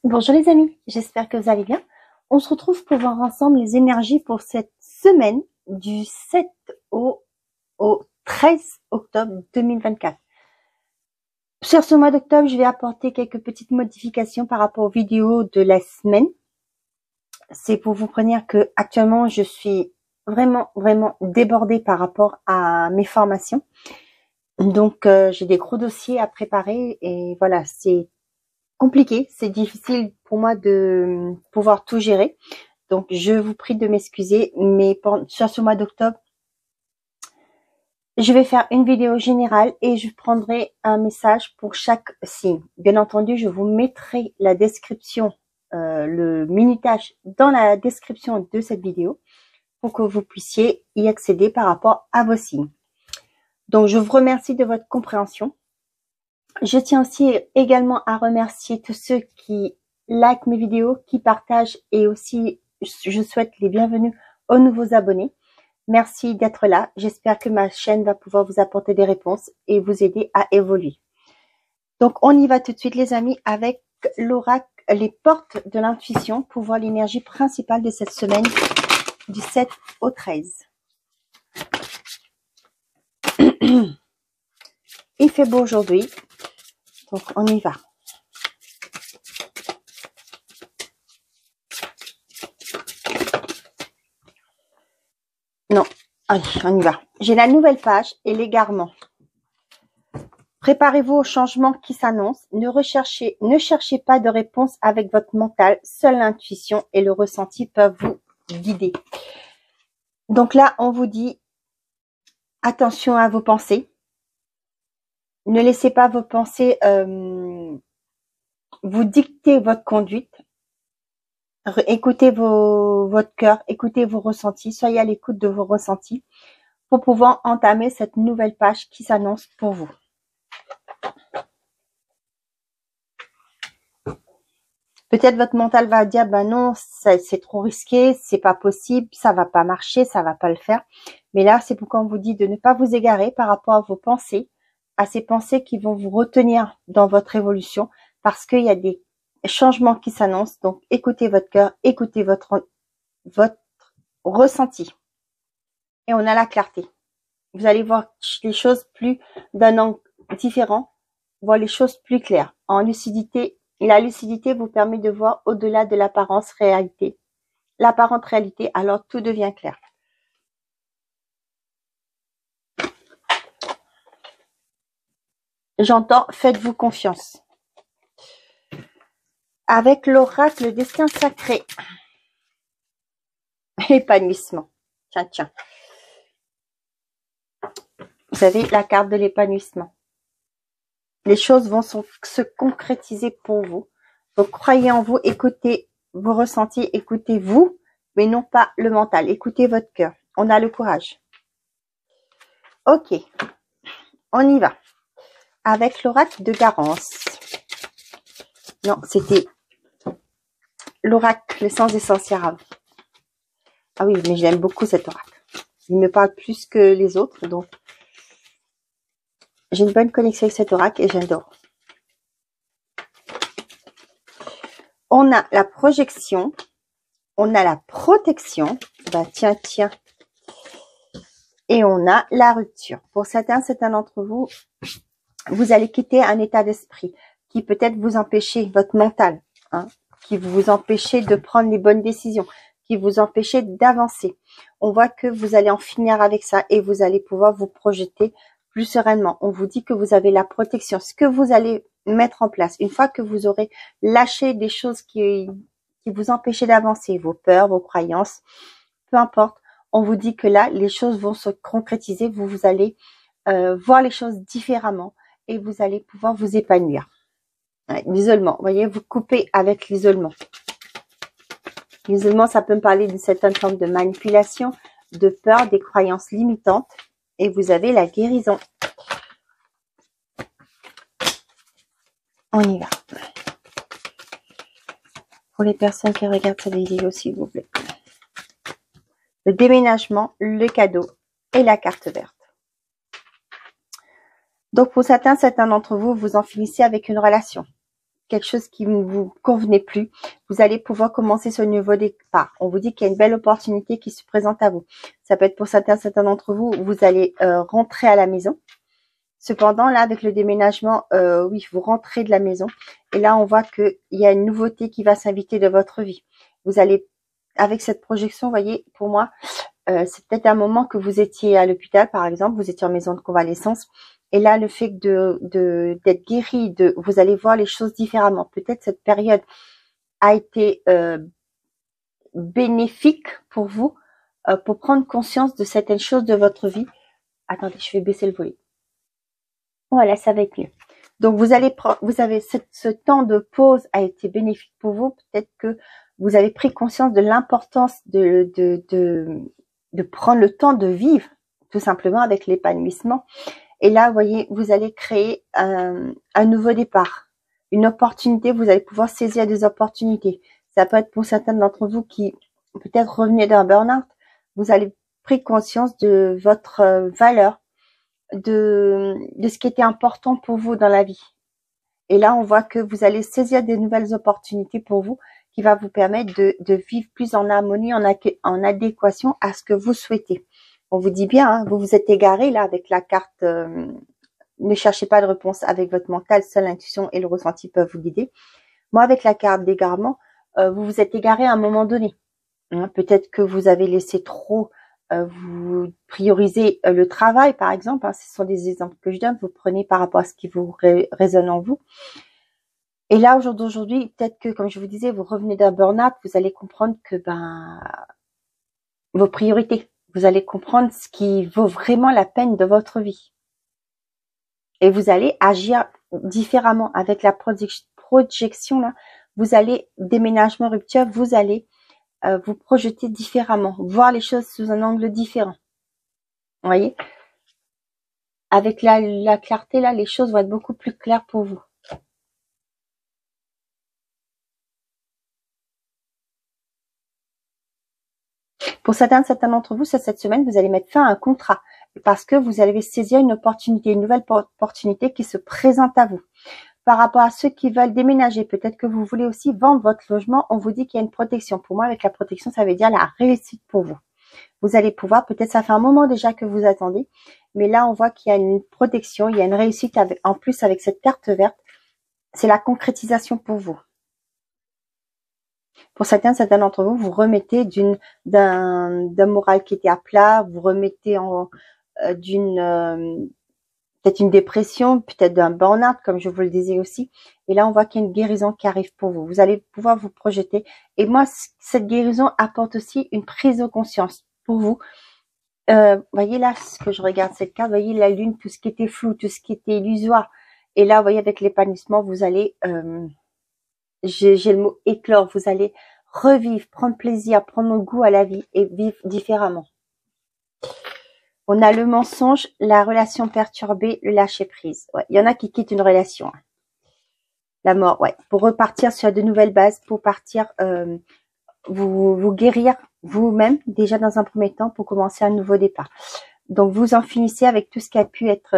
Bonjour les amis, j'espère que vous allez bien. On se retrouve pour voir ensemble les énergies pour cette semaine du 7 au 13 octobre 2024. Sur ce mois d'octobre, je vais apporter quelques petites modifications par rapport aux vidéos de la semaine. C'est pour vous prévenir que actuellement je suis vraiment débordée par rapport à mes formations. Donc j'ai des gros dossiers à préparer et voilà, c'est compliqué, c'est difficile pour moi de pouvoir tout gérer. Donc, je vous prie de m'excuser, mais sur ce mois d'octobre, je vais faire une vidéo générale et je prendrai un message pour chaque signe. Bien entendu, je vous mettrai la description, le minutage dans la description de cette vidéo pour que vous puissiez y accéder par rapport à vos signes. Donc, je vous remercie de votre compréhension. Je tiens aussi également à remercier tous ceux qui likent mes vidéos, qui partagent et aussi je souhaite les bienvenus aux nouveaux abonnés. Merci d'être là. J'espère que ma chaîne va pouvoir vous apporter des réponses et vous aider à évoluer. Donc, on y va tout de suite les amis avec l'oracle, les portes de l'intuition pour voir l'énergie principale de cette semaine du 7 au 13. Il fait beau aujourd'hui. Donc, on y va. Non, allez, on y va. J'ai la nouvelle page et l'égarement. Préparez-vous au changement qui s'annonce. Ne cherchez pas de réponse avec votre mental. Seule l'intuition et le ressenti peuvent vous guider. Donc là, on vous dit attention à vos pensées. Ne laissez pas vos pensées vous dicter votre conduite. Écoutez votre cœur, écoutez vos ressentis, soyez à l'écoute de vos ressentis pour pouvoir entamer cette nouvelle page qui s'annonce pour vous. Peut-être votre mental va dire, ben non, c'est trop risqué, c'est pas possible, ça va pas marcher, ça va pas le faire. Mais là, c'est pourquoi on vous dit de ne pas vous égarer par rapport à vos pensées, à ces pensées qui vont vous retenir dans votre évolution, parce qu'il y a des changements qui s'annoncent. Donc, écoutez votre cœur, écoutez votre ressenti. Et on a la clarté. Vous allez voir les choses plus d'un angle différent, voir les choses plus claires. En lucidité, la lucidité vous permet de voir au-delà de l'apparente réalité. L'apparente réalité, alors tout devient clair. J'entends, faites-vous confiance. Avec l'oracle destin sacré. Épanouissement. Tiens, tiens. Vous avez la carte de l'épanouissement. Les choses vont se concrétiser pour vous. Donc, croyez en vous, écoutez vos ressentis, écoutez-vous, mais non pas le mental. Écoutez votre cœur. On a le courage. Ok, on y va. Avec l'oracle de Garance. Non, c'était l'oracle, l'essence des sorcières. Ah oui, mais j'aime beaucoup cet oracle. Il me parle plus que les autres, donc j'ai une bonne connexion avec cet oracle et j'adore. On a la projection, on a la protection, bah tiens, tiens, et on a la rupture. Pour certains d'entre vous, vous allez quitter un état d'esprit qui peut-être vous empêcher, votre mental, hein, qui vous empêcher de prendre les bonnes décisions, qui vous empêcher d'avancer. On voit que vous allez en finir avec ça et vous allez pouvoir vous projeter plus sereinement. On vous dit que vous avez la protection. Ce que vous allez mettre en place, une fois que vous aurez lâché des choses qui vous empêchaient d'avancer, vos peurs, vos croyances, peu importe, on vous dit que là, les choses vont se concrétiser. Vous allez voir les choses différemment et vous allez pouvoir vous épanouir. Ouais, l'isolement, vous voyez, vous coupez avec l'isolement. L'isolement, ça peut me parler d'une certaine forme de manipulation, de peur, des croyances limitantes. Et vous avez la guérison. On y va. Pour les personnes qui regardent cette vidéo, s'il vous plaît. Le déménagement, le cadeau et la carte verte. Donc, pour certains d'entre vous, vous en finissez avec une relation. quelque chose qui ne vous convenait plus, vous allez pouvoir commencer ce nouveau départ. On vous dit qu'il y a une belle opportunité qui se présente à vous. Ça peut être pour certains d'entre vous, vous allez rentrer à la maison. Cependant, là, avec le déménagement, oui, vous rentrez de la maison. Et là, on voit qu'il y a une nouveauté qui va s'inviter de votre vie. Vous allez, avec cette projection, vous voyez, pour moi, c'est peut-être un moment que vous étiez à l'hôpital, par exemple, vous étiez en maison de convalescence. Et là, le fait d'être guéri, vous allez voir les choses différemment. Peut-être cette période a été bénéfique pour vous, pour prendre conscience de certaines choses de votre vie. Attendez, je vais baisser le volume. Voilà, ça va être mieux. Donc, vous avez ce temps de pause a été bénéfique pour vous. Peut-être que vous avez pris conscience de l'importance de prendre le temps de vivre, tout simplement, avec l'épanouissement. Et là, vous voyez, vous allez créer un nouveau départ, une opportunité. Vous allez pouvoir saisir des opportunités. Ça peut être pour certains d'entre vous qui peut-être revenaient d'un burn-out. Vous allez prendre conscience de votre valeur, de ce qui était important pour vous dans la vie. Et là, on voit que vous allez saisir des nouvelles opportunités pour vous qui va vous permettre de vivre plus en harmonie, en adéquation à ce que vous souhaitez. On vous dit bien, hein, vous vous êtes égaré là avec la carte. Ne cherchez pas de réponse avec votre mental, seule l'intuition et le ressenti peuvent vous guider. Moi, avec la carte d'égarement, vous vous êtes égaré à un moment donné. Hein, peut-être que vous avez laissé trop vous priorisez le travail, par exemple. Hein, ce sont des exemples que je donne. Vous prenez par rapport à ce qui vous résonne en vous. Et là, au jour d'aujourd'hui, peut-être que, comme je vous disais, vous revenez d'un burn-out, vous allez comprendre que vos priorités, vous allez comprendre ce qui vaut vraiment la peine de votre vie. Et vous allez agir différemment avec la projection là. Vous allez, déménagement, rupture, vous allez vous projeter différemment, voir les choses sous un angle différent. Vous voyez? Avec la clarté là, les choses vont être beaucoup plus claires pour vous. Pour certains d'entre vous, cette semaine, vous allez mettre fin à un contrat parce que vous allez saisir une opportunité, une nouvelle opportunité qui se présente à vous. Par rapport à ceux qui veulent déménager, peut-être que vous voulez aussi vendre votre logement, on vous dit qu'il y a une protection. Pour moi, avec la protection, ça veut dire la réussite pour vous. Vous allez pouvoir, peut-être ça fait un moment déjà que vous attendez, mais là, on voit qu'il y a une protection, il y a une réussite en plus avec cette carte verte. C'est la concrétisation pour vous. Pour certains d'entre vous, vous remettez d'un moral qui était à plat, vous remettez peut-être une dépression, peut-être d'un burn-out, comme je vous le disais aussi. Et là, on voit qu'il y a une guérison qui arrive pour vous. Vous allez pouvoir vous projeter. Et moi, cette guérison apporte aussi une prise de conscience pour vous. Voyez là, ce que je regarde cette carte, voyez la lune, tout ce qui était flou, tout ce qui était illusoire. Et là, vous voyez, avec l'épanouissement, vous allez, j'ai le mot éclore, vous allez revivre, prendre plaisir, prendre goût à la vie et vivre différemment. On a le mensonge, la relation perturbée, le lâcher prise. Ouais, il y en a qui quittent une relation. Hein. La mort, ouais. Pour repartir sur de nouvelles bases, pour partir, vous guérir vous-même, déjà dans un premier temps, pour commencer un nouveau départ. Donc, vous en finissez avec tout ce qui a pu être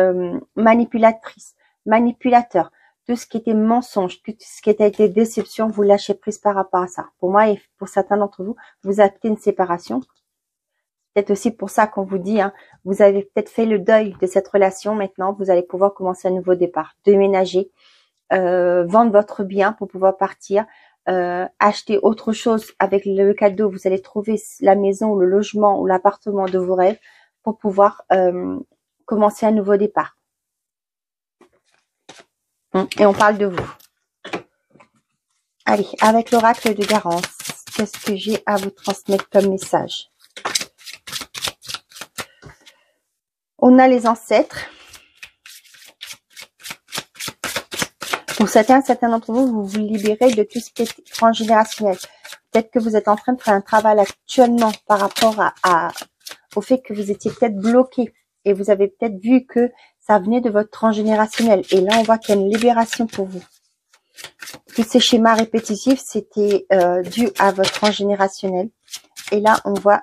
manipulatrice, manipulateur, tout ce qui était mensonge, tout ce qui a été déception, vous lâchez prise par rapport à ça. Pour moi et pour certains d'entre vous, vous actez une séparation. Peut-être aussi pour ça qu'on vous dit, hein, vous avez peut-être fait le deuil de cette relation. Maintenant, vous allez pouvoir commencer un nouveau départ, déménager, vendre votre bien pour pouvoir partir, acheter autre chose avec le cadeau. Vous allez trouver la maison ou le logement ou l'appartement de vos rêves pour pouvoir commencer un nouveau départ. Et on parle de vous. Allez, avec l'oracle de Garance, qu'est-ce que j'ai à vous transmettre comme message? On a les ancêtres. Pour certains d'entre vous, vous vous libérez de tout ce qui est transgénérationnel. Peut-être que vous êtes en train de faire un travail actuellement par rapport au fait que vous étiez peut-être bloqué et vous avez peut-être vu que ça venait de votre transgénérationnel. Et là, on voit qu'il y a une libération pour vous. Tous ces schémas répétitifs, c'était dû à votre transgénérationnel. Et là, on voit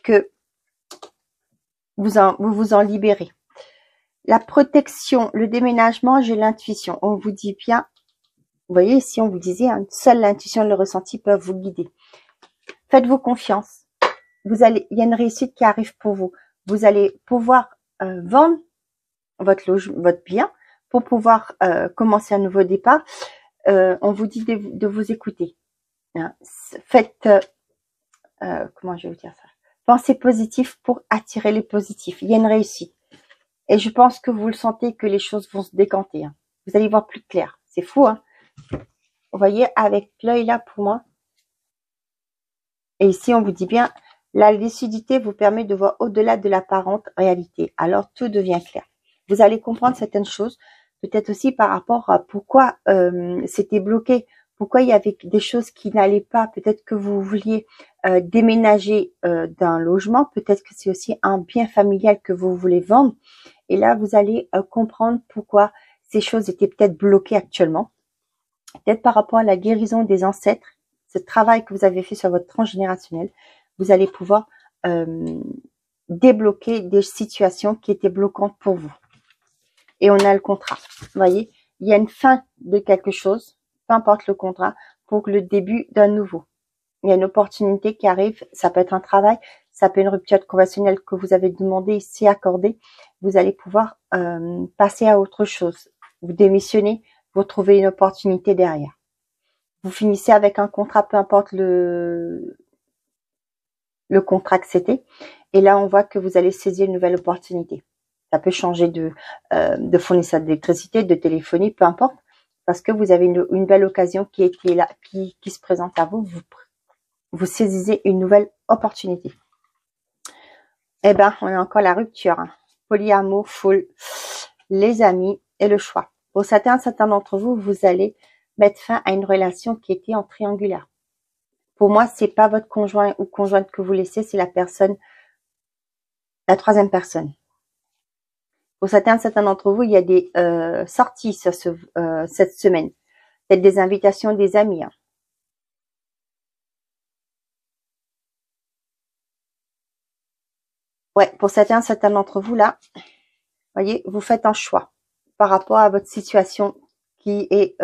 que vous vous en libérez. La protection, le déménagement, j'ai l'intuition. On vous dit bien Vous voyez, ici, on vous disait, hein, seule l'intuition et le ressenti peuvent vous guider. Faites-vous confiance. Il y a une réussite qui arrive pour vous. Vous allez pouvoir vendre votre bien pour pouvoir commencer un nouveau départ. On vous dit de vous écouter. Hein. Faites, comment je vais vous dire ça? Pensez positif pour attirer les positifs. Il y a une réussite. Et je pense que vous le sentez que les choses vont se décanter. Hein. Vous allez voir plus clair. C'est fou, hein? Vous voyez, avec l'œil là pour moi. Et ici, on vous dit bien, la lucidité vous permet de voir au-delà de l'apparente réalité. Alors, tout devient clair. Vous allez comprendre certaines choses, peut-être aussi par rapport à pourquoi c'était bloqué, pourquoi il y avait des choses qui n'allaient pas. Peut-être que vous vouliez déménager d'un logement, peut-être que c'est aussi un bien familial que vous voulez vendre. Et là, vous allez comprendre pourquoi ces choses étaient peut-être bloquées actuellement. Peut-être par rapport à la guérison des ancêtres, ce travail que vous avez fait sur votre transgénérationnel, vous allez pouvoir débloquer des situations qui étaient bloquantes pour vous. Et on a le contrat. Vous voyez, il y a une fin de quelque chose, peu importe le contrat, pour le début d'un nouveau. Il y a une opportunité qui arrive, ça peut être un travail, ça peut être une rupture conventionnelle que vous avez demandé ici accordée. Vous allez pouvoir passer à autre chose. Vous démissionnez, vous trouvez une opportunité derrière. Vous finissez avec un contrat, peu importe le contrat que c'était. Et là, on voit que vous allez saisir une nouvelle opportunité. Ça peut changer de fournisseur d'électricité, de téléphonie, peu importe. Parce que vous avez une belle occasion qui est là, qui se présente à vous. Vous saisissez une nouvelle opportunité. Eh ben, on a encore la rupture. Hein. Polyamour, full, les amis et le choix. Pour certains d'entre vous, vous allez mettre fin à une relation qui était en triangulaire. Pour moi, c'est pas votre conjoint ou conjointe que vous laissez, c'est la personne, la troisième personne. Pour certains d'entre vous, il y a des sorties sur cette semaine. Peut-être des invitations des amis. Hein. Ouais, pour certains d'entre vous, là, voyez, vous faites un choix par rapport à votre situation qui est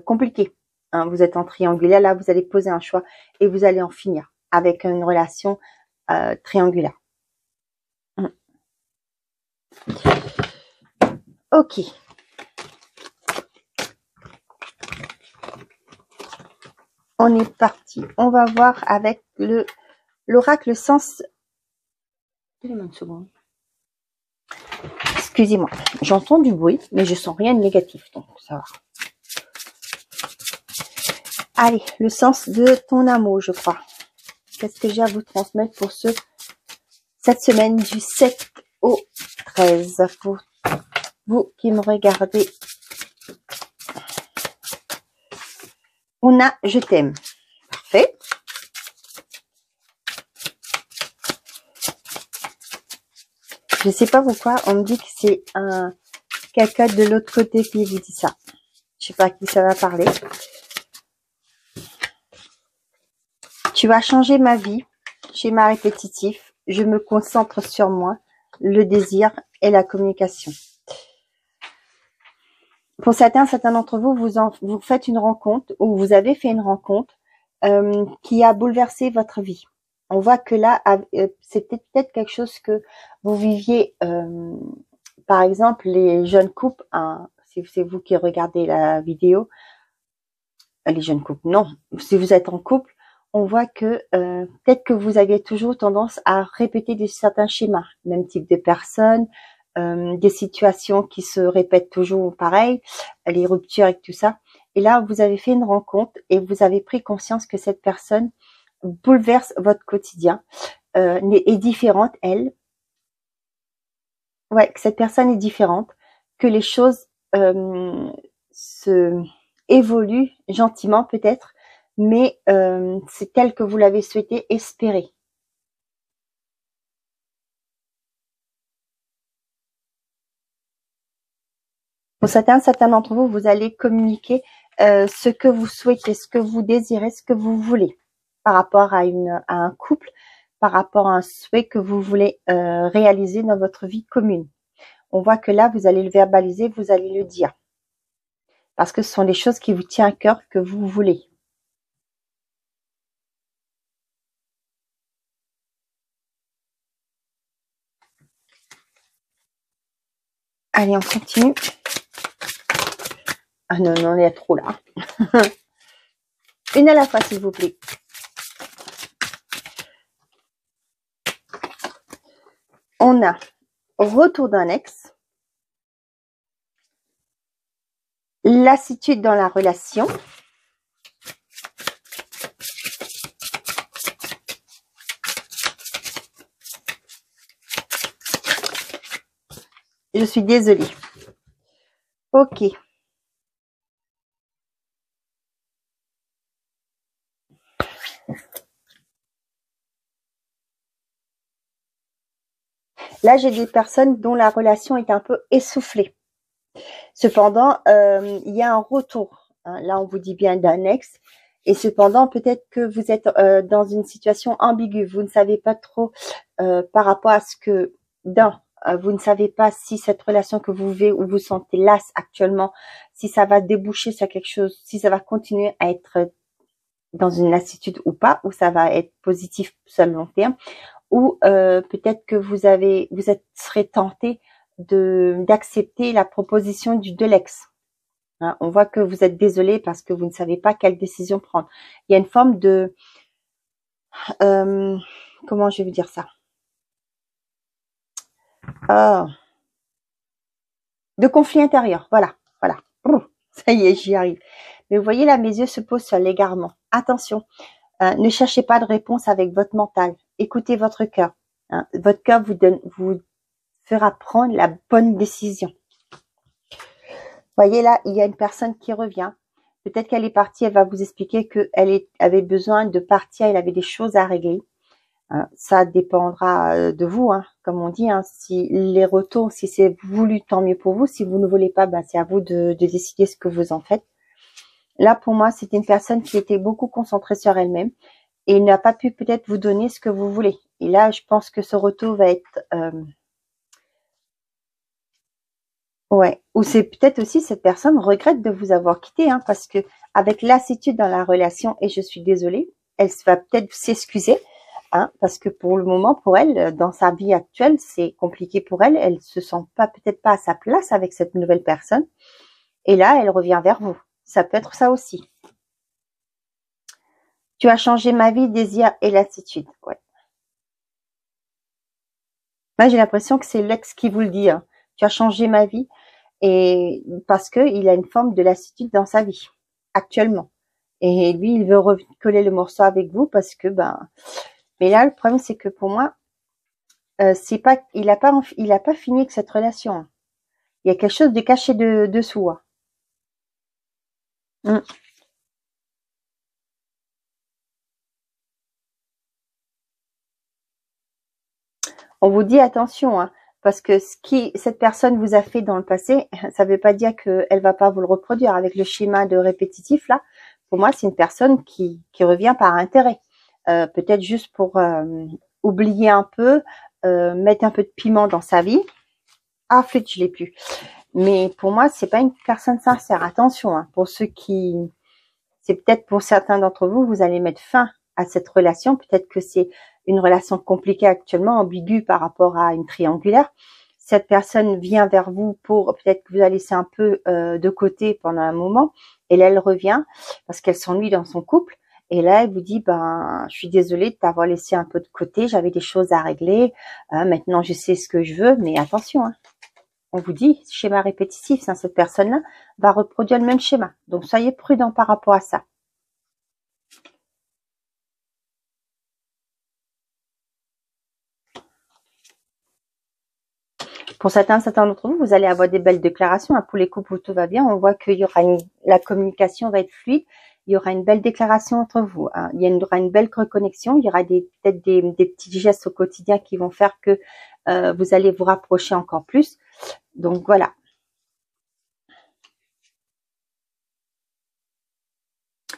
compliquée. Hein, vous êtes en triangulaire, là, vous allez poser un choix et vous allez en finir avec une relation triangulaire. Ok. On est parti. On va voir avec l'oracle sens. Donnez-moi une seconde. Excusez-moi, j'entends du bruit, mais je sens rien de négatif, donc ça va. Allez, le sens de ton amour, je crois. Qu'est-ce que j'ai à vous transmettre pour cette semaine du 7 au 13 pour vous qui me regardez. On a « Je t'aime ». Parfait. Je ne sais pas pourquoi, on me dit que c'est quelqu'un de l'autre côté qui vous dit ça. Je ne sais pas à qui ça va parler. Tu vas changer ma vie. Schéma répétitif. Je me concentre sur moi, le désir et la communication. Pour certains d'entre vous, vous faites une rencontre ou vous avez fait une rencontre qui a bouleversé votre vie. On voit que là, c'était peut-être quelque chose que vous viviez, par exemple, les jeunes couples, hein, si c'est vous qui regardez la vidéo, les jeunes couples, non, si vous êtes en couple, on voit que peut-être que vous aviez toujours tendance à répéter certains schémas, même type de personnes, des situations qui se répètent toujours pareil, les ruptures et tout ça. Et là, vous avez fait une rencontre et vous avez pris conscience que cette personne bouleverse votre quotidien, est différente, elle. Ouais, que cette personne est différente, que les choses se évoluent gentiment peut-être, mais c'est tel que vous l'avez souhaité, espérer. Pour certains d'entre vous, vous allez communiquer ce que vous souhaitez, ce que vous désirez, ce que vous voulez par rapport à un couple, par rapport à un souhait que vous voulez réaliser dans votre vie commune. On voit que là, vous allez le verbaliser, vous allez le dire. parce que ce sont des choses qui vous tiennent à cœur, que vous voulez. Allez, on continue. Ah non, non, il y a trop là. Une à la fois, s'il vous plaît. On a retour d'un ex, lassitude dans la relation, je suis désolée. Ok. Là, j'ai des personnes dont la relation est un peu essoufflée. Cependant, il y a un retour. Hein. Là, on vous dit bien d'un ex. Et cependant, peut-être que vous êtes dans une situation ambiguë. Vous ne savez pas trop par rapport à ce que... vous ne savez pas si cette relation que vous vivez ou vous sentez lasse actuellement, si ça va déboucher sur quelque chose, si ça va continuer à être dans une lassitude ou pas, ou ça va être positif sur le long terme, ou peut-être que vous serez tenté d'accepter la proposition de l'ex. Hein, on voit que vous êtes désolé parce que vous ne savez pas quelle décision prendre. Il y a une forme de comment je vais vous dire ça, de conflit intérieur. Voilà. Ça y est, j'y arrive. Mais vous voyez là, mes yeux se posent sur l'égarement. Attention, ne cherchez pas de réponse avec votre mental. Écoutez votre cœur. Hein. Votre cœur vous fera prendre la bonne décision. Vous voyez là, il y a une personne qui revient. Peut-être qu'elle est partie, elle va vous expliquer qu'elle avait besoin de partir, elle avait des choses à régler. Hein, ça dépendra de vous, hein, comme on dit. Hein, si les retours, si c'est voulu, tant mieux pour vous. Si vous ne voulez pas, ben, c'est à vous de décider ce que vous en faites. Là, pour moi, c'était une personne qui était beaucoup concentrée sur elle-même et n'a pas pu peut-être vous donner ce que vous voulez. Et là, je pense que ce retour va être... ouais. Ou c'est peut-être aussi cette personne regrette de vous avoir quitté, hein, parce que avec lassitude dans la relation, et je suis désolée, elle va peut-être s'excuser, hein, parce que pour le moment, pour elle, dans sa vie actuelle, c'est compliqué pour elle. Elle se sent peut-être pas à sa place avec cette nouvelle personne. Et là, elle revient vers vous. Ça peut être ça aussi. Tu as changé ma vie, désir et lassitude. Ouais. Moi, j'ai l'impression que c'est l'ex qui vous le dit. Hein. Tu as changé ma vie. Et parce que il a une forme de lassitude dans sa vie actuellement, et lui il veut recoller le morceau avec vous parce que mais là le problème c'est que pour moi c'est pas il a pas fini avec cette relation. Hein. Il y a quelque chose de caché dessous. Hein. On vous dit attention, hein, parce que cette personne vous a fait dans le passé, ça veut pas dire qu'elle va pas vous le reproduire. Avec le schéma de répétitif là, pour moi c'est une personne qui revient par intérêt, peut-être juste pour oublier un peu, mettre un peu de piment dans sa vie. Ah flûte, je l'ai plus. Mais pour moi c'est pas une personne sincère. Attention, hein, pour ceux qui, c'est peut-être pour certains d'entre vous, vous allez mettre fin à cette relation. Peut-être que c'est une relation compliquée actuellement, ambiguë par rapport à une triangulaire. Cette personne vient vers vous pour, peut-être que vous allez laisser un peu de côté pendant un moment, et là elle revient parce qu'elle s'ennuie dans son couple, et là elle vous dit je suis désolée de t'avoir laissé un peu de côté, j'avais des choses à régler, maintenant je sais ce que je veux, mais attention, hein. On vous dit, schéma répétitif, hein, cette personne-là va reproduire le même schéma, donc soyez prudent par rapport à ça. Pour certains d'entre vous, vous allez avoir des belles déclarations. Pour les couples où tout va bien, on voit qu'il y aura la communication va être fluide. Il y aura une belle déclaration entre vous. Hein. Il y aura une belle reconnexion. Il y aura peut-être des petits gestes au quotidien qui vont faire que vous allez vous rapprocher encore plus. Donc voilà.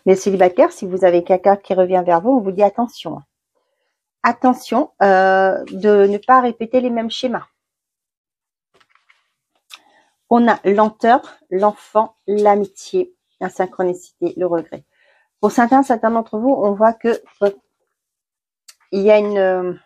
Les célibataires, si vous avez quelqu'un qui revient vers vous, on vous dit attention. Attention de ne pas répéter les mêmes schémas. On a lenteur, l'enfant, l'amitié, la synchronicité, le regret. Pour certains d'entre vous, on voit que il y a une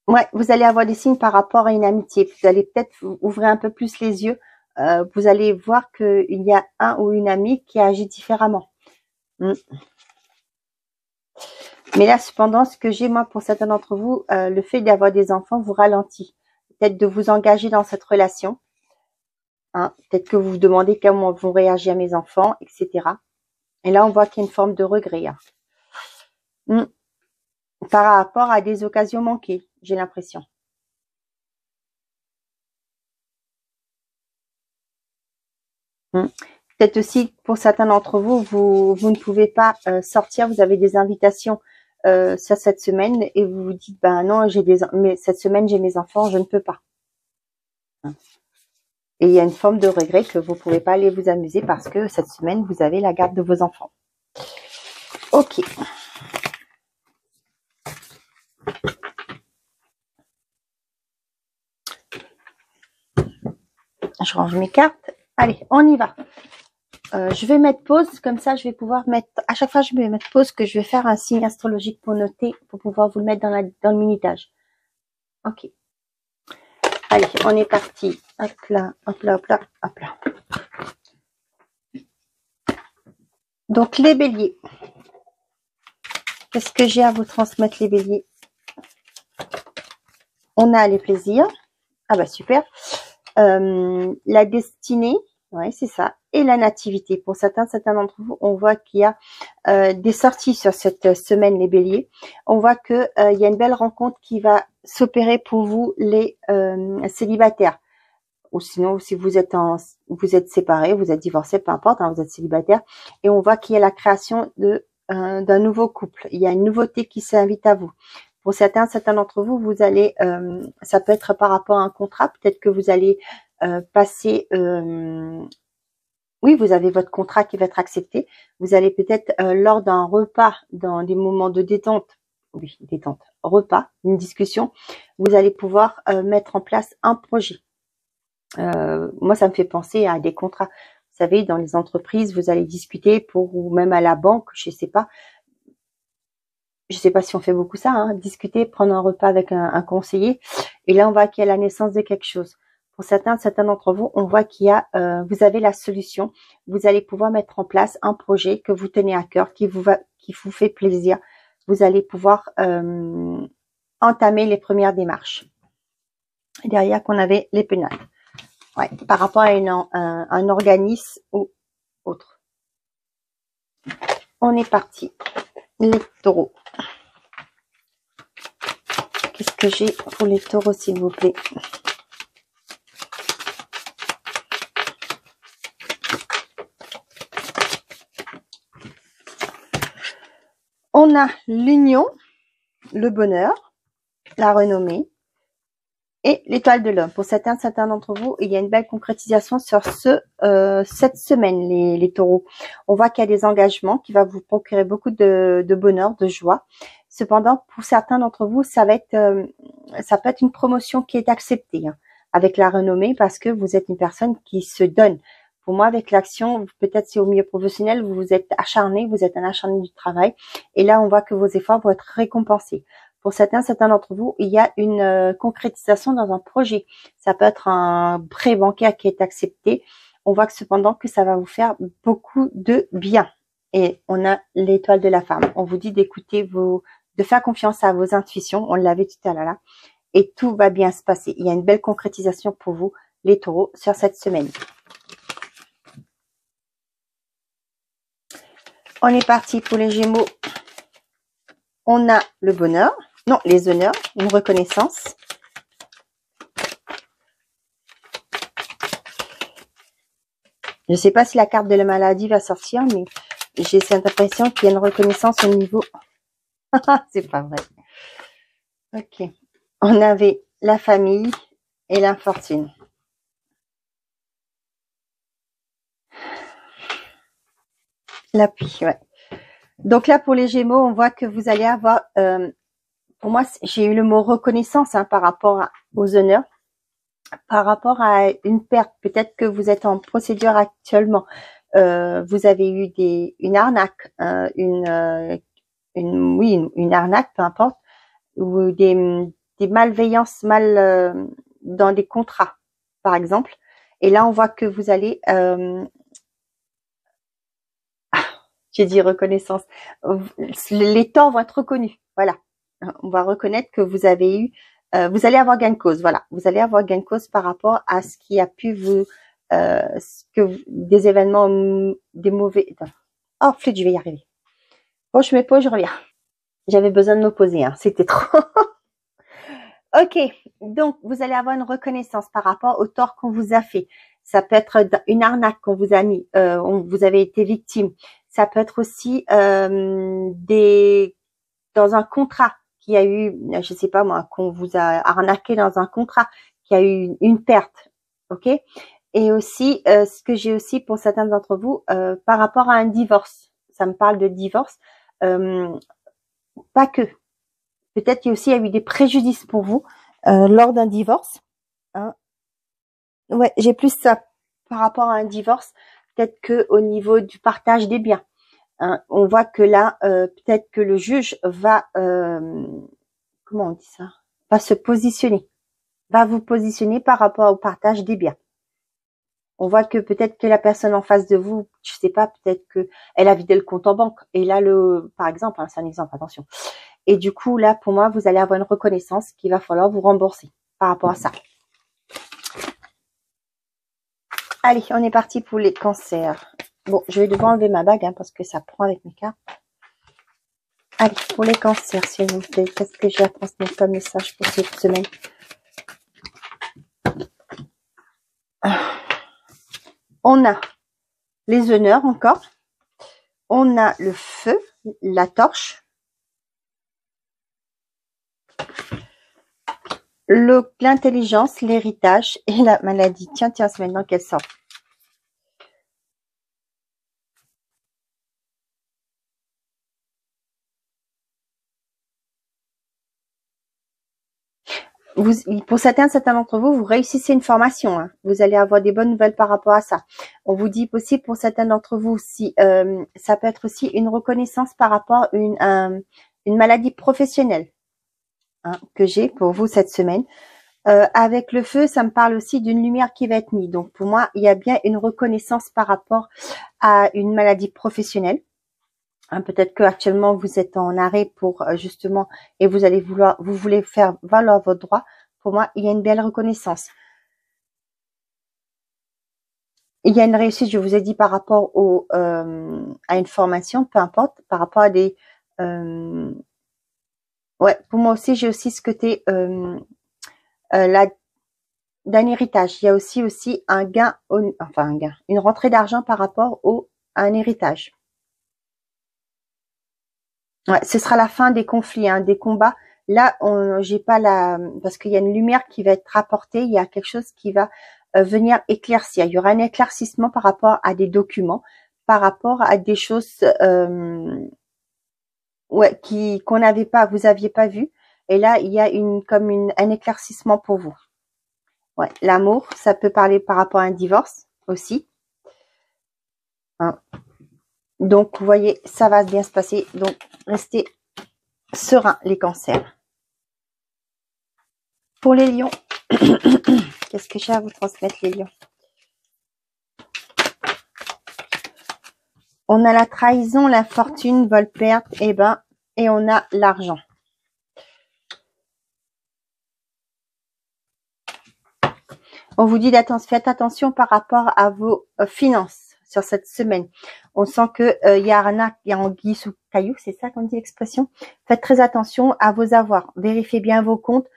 ouais, vous allez avoir des signes par rapport à une amitié. Vous allez peut-être ouvrir un peu plus les yeux. Vous allez voir qu'il y a un ou une amie qui agit différemment. Mais là, cependant, ce que j'ai, moi, pour certains d'entre vous, le fait d'avoir des enfants vous ralentit. Peut-être de vous engager dans cette relation. Hein. Peut-être que vous vous demandez comment vont réagir mes enfants, etc. Et là, on voit qu'il y a une forme de regret. Hein. Par rapport à des occasions manquées, j'ai l'impression. Peut-être aussi, pour certains d'entre vous, vous ne pouvez pas sortir, vous avez des invitations sur cette semaine et vous vous dites, ben non, mais cette semaine, j'ai mes enfants, je ne peux pas. Et il y a une forme de regret que vous ne pouvez pas aller vous amuser parce que cette semaine, vous avez la garde de vos enfants. Ok. Je range mes cartes. Allez, on y va. Je vais mettre pause, comme ça je vais pouvoir mettre, à chaque fois je vais mettre pause, que je vais faire un signe astrologique pour noter, pour pouvoir vous le mettre dans le minutage. Ok. Allez, on est parti. Hop là, hop là, hop là, hop là. Donc les béliers. Qu'est-ce que j'ai à vous transmettre, les béliers? On a les plaisirs. Ah bah super. La destinée. Ouais, c'est ça. Et la nativité. Pour certains d'entre vous, on voit qu'il y a des sorties sur cette semaine, les béliers. On voit que il y a une belle rencontre qui va s'opérer pour vous, les célibataires. Ou sinon, si vous êtes séparés, vous êtes divorcés, peu importe, hein, vous êtes célibataire. Et on voit qu'il y a la création d'un nouveau couple. Il y a une nouveauté qui s'invite à vous. Pour certains d'entre vous, vous allez, ça peut être par rapport à un contrat. Peut-être que vous allez passer. Oui, vous avez votre contrat qui va être accepté. Vous allez peut-être lors d'un repas, dans des moments de détente, oui, détente, repas, une discussion, vous allez pouvoir mettre en place un projet. Moi, ça me fait penser à des contrats. Vous savez, dans les entreprises, vous allez discuter ou même à la banque, je sais pas si on fait beaucoup ça, hein, discuter, prendre un repas avec un conseiller. Et là, on voit qu'il y a la naissance de quelque chose. Pour certains d'entre vous, on voit qu'il y a, vous avez la solution. Vous allez pouvoir mettre en place un projet que vous tenez à cœur, qui vous fait plaisir. Vous allez pouvoir entamer les premières démarches. Et derrière, qu'on avait les pénales. Ouais, par rapport à un organisme ou autre. On est parti. Les taureaux. Qu'est-ce que j'ai pour les taureaux, s'il vous plaît? On a l'union, le bonheur, la renommée et l'étoile de l'homme. Pour certains d'entre vous, il y a une belle concrétisation sur cette semaine, les taureaux. On voit qu'il y a des engagements qui vont vous procurer beaucoup de bonheur, de joie. Cependant, pour certains d'entre vous, ça peut être une promotion qui est acceptée, hein, avec la renommée, parce que vous êtes une personne qui se donne. Pour moi, avec l'action, peut-être c'est au milieu professionnel, vous êtes acharné, vous êtes un acharné du travail. Et là, on voit que vos efforts vont être récompensés. Pour certains d'entre vous, il y a une concrétisation dans un projet. Ça peut être un prêt bancaire qui est accepté. On voit que cependant que ça va vous faire beaucoup de bien. Et on a l'étoile de la femme. On vous dit d'écouter de faire confiance à vos intuitions. On l'avait tout à l'heure. Et tout va bien se passer. Il y a une belle concrétisation pour vous, les taureaux, sur cette semaine. On est parti pour les Gémeaux. On a le bonheur. Non, les honneurs, une reconnaissance. Je ne sais pas si la carte de la maladie va sortir, mais j'ai cette impression qu'il y a une reconnaissance au niveau... C'est pas vrai. Ok. On avait la famille et l'infortune. L'appui, ouais. Donc là, pour les Gémeaux, on voit que vous allez avoir... pour moi, j'ai eu le mot reconnaissance hein, par rapport aux honneurs, par rapport à une perte. Peut-être que vous êtes en procédure actuellement. Vous avez eu une arnaque, une arnaque, peu importe, ou des malveillances dans des contrats, par exemple. Et là, on voit que vous allez, j'ai dit reconnaissance, les torts vont être reconnus. Voilà, on va reconnaître que vous avez eu, vous allez avoir gain de cause. Voilà, vous allez avoir gain de cause par rapport à ce qui a pu vous, des événements, des mauvais. Oh, flûte, je vais y arriver. Bon, je me pose, je reviens. J'avais besoin de me poser, hein, c'était trop. Ok, donc vous allez avoir une reconnaissance par rapport au tort qu'on vous a fait. Ça peut être une arnaque qu'on vous a mis, vous avez été victime. Ça peut être aussi dans un contrat qui a eu, je sais pas moi, qu'on vous a arnaqué dans un contrat, qui a eu une perte, ok. Et aussi, ce que j'ai aussi pour certains d'entre vous, par rapport à un divorce, ça me parle de divorce, pas que. Peut-être qu'il y a aussi eu des préjudices pour vous lors d'un divorce. Hein. Ouais, j'ai plus ça par rapport à un divorce. Peut-être que au niveau du partage des biens, hein, on voit que là, peut-être que le juge va, comment on dit ça, va se positionner, va vous positionner par rapport au partage des biens. On voit que peut-être que la personne en face de vous, je sais pas, peut-être que elle a vidé le compte en banque. Et là, par exemple, hein, c'est un exemple, attention. Et du coup, là, pour moi, vous allez avoir une reconnaissance qu'il va falloir vous rembourser par rapport à ça. Allez, on est parti pour les cancers. Bon, je vais devoir enlever ma bague hein, parce que ça prend avec mes cartes. Allez, pour les cancers, s'il vous plaît, qu'est-ce que j'ai à transmettre comme message pour cette semaine? On a les honneurs encore. On a le feu, la torche. L'intelligence, l'héritage et la maladie. Tiens, c'est maintenant qu'elle sort. Pour certains d'entre vous, vous réussissez une formation. Hein. Vous allez avoir des bonnes nouvelles par rapport à ça. On vous dit aussi pour certains d'entre vous, si ça peut être aussi une reconnaissance par rapport à une maladie professionnelle hein, que j'ai pour vous cette semaine. Avec le feu, ça me parle aussi d'une lumière qui va être mise. Donc pour moi, il y a bien une reconnaissance par rapport à une maladie professionnelle. Hein, peut-être que actuellement vous êtes en arrêt pour justement et vous voulez faire valoir votre droit. Pour moi, il y a une belle reconnaissance. Il y a une réussite, je vous ai dit par rapport à une formation, peu importe, par rapport à des ouais, pour moi aussi, j'ai aussi ce côté d'un héritage. Il y a aussi un gain, une rentrée d'argent par rapport à un héritage. Ouais, ce sera la fin des conflits, hein, des combats. Là, j'ai pas parce qu'il y a une lumière qui va être apportée. Il y a quelque chose qui va venir éclaircir. Il y aura un éclaircissement par rapport à des documents, par rapport à des choses, ouais, qu'on n'avait pas, vous aviez pas vu. Et là, il y a un éclaircissement pour vous. Ouais, l'amour, ça peut parler par rapport à un divorce aussi. Hein. Donc, vous voyez, ça va bien se passer. Donc, restez sereins, les cancers. Pour les lions, qu'est-ce que j'ai à vous transmettre, les lions? On a la trahison, la fortune, vol-perte, et on a l'argent. On vous dit faites attention par rapport à vos finances sur cette semaine. On sent que il y a anguille sous caillou, c'est ça qu'on dit l'expression. Faites très attention à vos avoirs. Vérifiez bien vos comptes.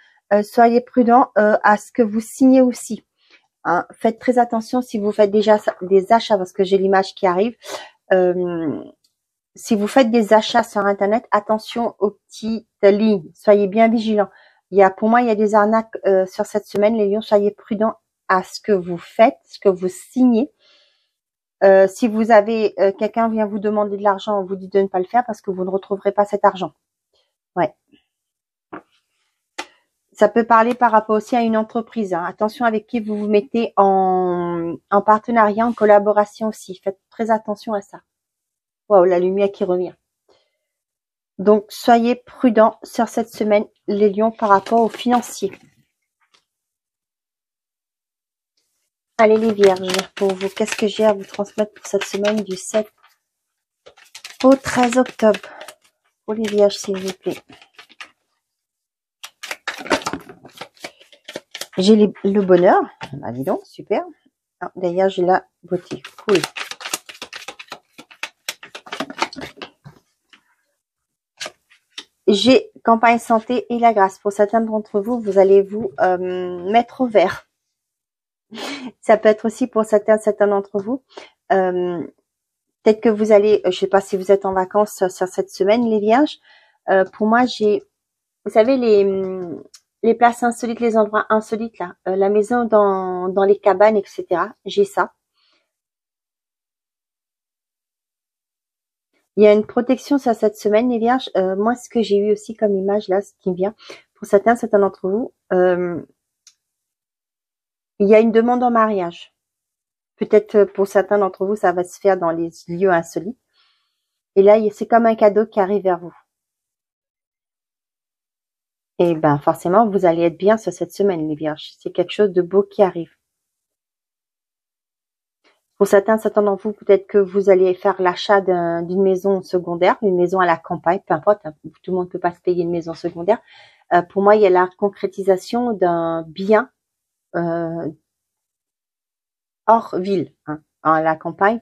Soyez prudent à ce que vous signez aussi. Hein. Faites très attention si vous faites déjà des achats, parce que j'ai l'image qui arrive. Si vous faites des achats sur Internet, attention aux petites lignes. Soyez bien vigilants. Pour moi, il y a des arnaques sur cette semaine. Les lions, soyez prudents à ce que vous faites, ce que vous signez. Si vous avez quelqu'un vient vous demander de l'argent, on vous dit de ne pas le faire parce que vous ne retrouverez pas cet argent. Ouais. Ça peut parler par rapport aussi à une entreprise. Hein. Attention avec qui vous vous mettez en partenariat, en collaboration aussi. Faites très attention à ça. Waouh, la lumière qui revient. Donc, soyez prudents sur cette semaine, les lions, par rapport aux financiers. Allez, les vierges, pour vous, qu'est-ce que j'ai à vous transmettre pour cette semaine du 7 au 13 octobre? Pour les vierges, s'il vous plaît. J'ai le bonheur. Bah, dis donc, super. Ah, d'ailleurs, j'ai la beauté. Cool. J'ai campagne santé et la grâce. Pour certains d'entre vous, vous allez vous mettre au vert. Ça peut être aussi pour certains d'entre vous. Peut-être que vous allez, je sais pas si vous êtes en vacances sur cette semaine, les vierges. Pour moi, j'ai, vous savez, les places insolites, les endroits insolites là, la maison dans les cabanes, etc. J'ai ça. Il y a une protection sur cette semaine, les vierges. Moi, ce que j'ai eu aussi comme image là, ce qui me vient, pour certains d'entre vous, il y a une demande en mariage. Peut-être pour certains d'entre vous, ça va se faire dans les lieux insolites. Et là, c'est comme un cadeau qui arrive vers vous. Et ben forcément, vous allez être bien sur cette semaine, les vierges. C'est quelque chose de beau qui arrive. Pour certains d'entre vous, peut-être que vous allez faire l'achat d'une maison secondaire, une maison à la campagne, peu importe, hein, tout le monde ne peut pas se payer une maison secondaire. Pour moi, il y a la concrétisation d'un bien hors ville, hein, à la campagne.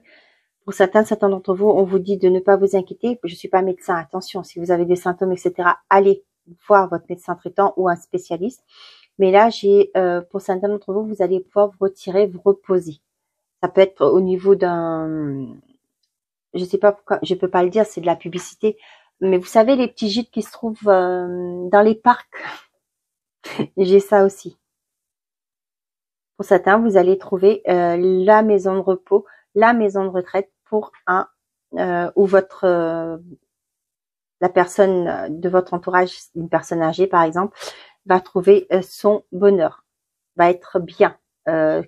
Pour certains d'entre vous, on vous dit de ne pas vous inquiéter. Je suis pas médecin, attention, si vous avez des symptômes, etc., allez voir votre médecin traitant ou un spécialiste. Mais là, pour certains d'entre vous, vous allez pouvoir vous retirer, vous reposer. Ça peut être au niveau d'un, je sais pas pourquoi, je peux pas le dire, c'est de la publicité. Mais vous savez, les petits gîtes qui se trouvent dans les parcs, j'ai ça aussi. Pour certains, vous allez trouver la maison de repos, la maison de retraite pour ou la personne de votre entourage, une personne âgée par exemple, va trouver son bonheur, va être bien,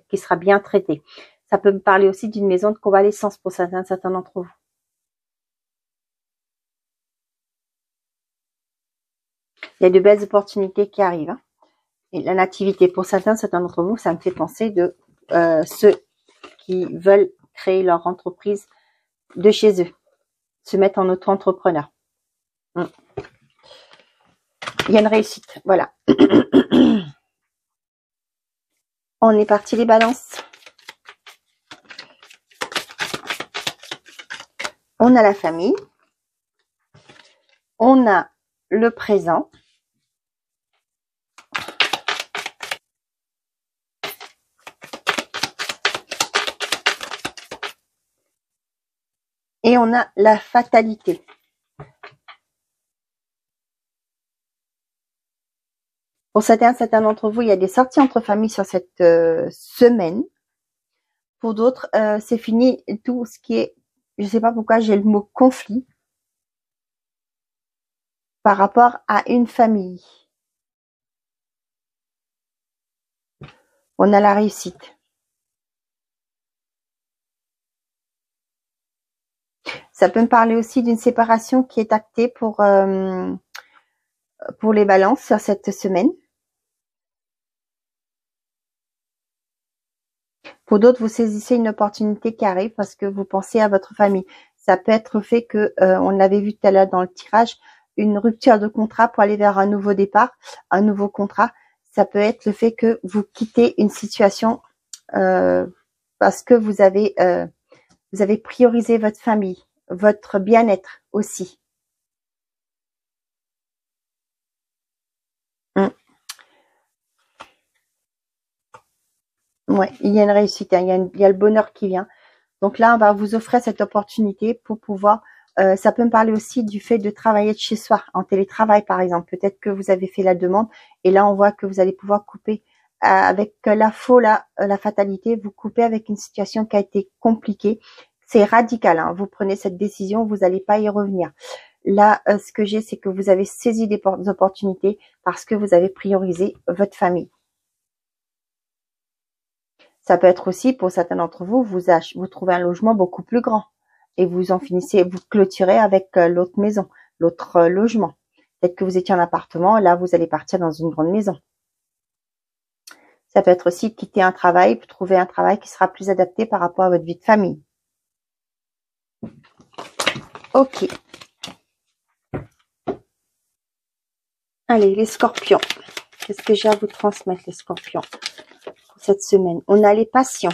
qui sera bien traité. Ça peut me parler aussi d'une maison de convalescence pour certains d'entre vous. Il y a de belles opportunités qui arrivent. Hein. Et la nativité, pour certains d'entre vous, ça me fait penser de ceux qui veulent créer leur entreprise de chez eux, se mettre en auto-entrepreneur. Il y a une réussite, voilà. On est parti les balances. On a la famille. On a le présent. Et on a la fatalité. Pour certains d'entre vous, il y a des sorties entre familles sur cette semaine. Pour d'autres, c'est fini tout ce qui est, je sais pas pourquoi j'ai le mot conflit par rapport à une famille. On a la réussite. Ça peut me parler aussi d'une séparation qui est actée pour les balances sur cette semaine. Pour d'autres, vous saisissez une opportunité qui arrive parce que vous pensez à votre famille. Ça peut être le fait que, on l'avait vu tout à l'heure dans le tirage, une rupture de contrat pour aller vers un nouveau départ, un nouveau contrat. Ça peut être le fait que vous quittez une situation parce que vous avez priorisé votre famille, votre bien-être aussi. Ouais, il y a une réussite, hein, il y a le bonheur qui vient. Donc là, on va vous offrir cette opportunité pour pouvoir, ça peut me parler aussi du fait de travailler de chez soi, en télétravail par exemple. Peut-être que vous avez fait la demande et là, on voit que vous allez pouvoir couper avec la fatalité, vous coupez avec une situation qui a été compliquée. C'est radical, hein, vous prenez cette décision, vous n'allez pas y revenir. Là, ce que j'ai, c'est que vous avez saisi des opportunités parce que vous avez priorisé votre famille. Ça peut être aussi, pour certains d'entre vous, vous trouvez un logement beaucoup plus grand et vous en finissez, vous clôturez avec l'autre maison, l'autre logement. Peut-être que vous étiez en appartement, là, vous allez partir dans une grande maison. Ça peut être aussi quitter un travail, trouver un travail qui sera plus adapté par rapport à votre vie de famille. Ok. Allez, les scorpions. Qu'est-ce que j'ai à vous transmettre, les scorpions, pour cette semaine? On a les patients.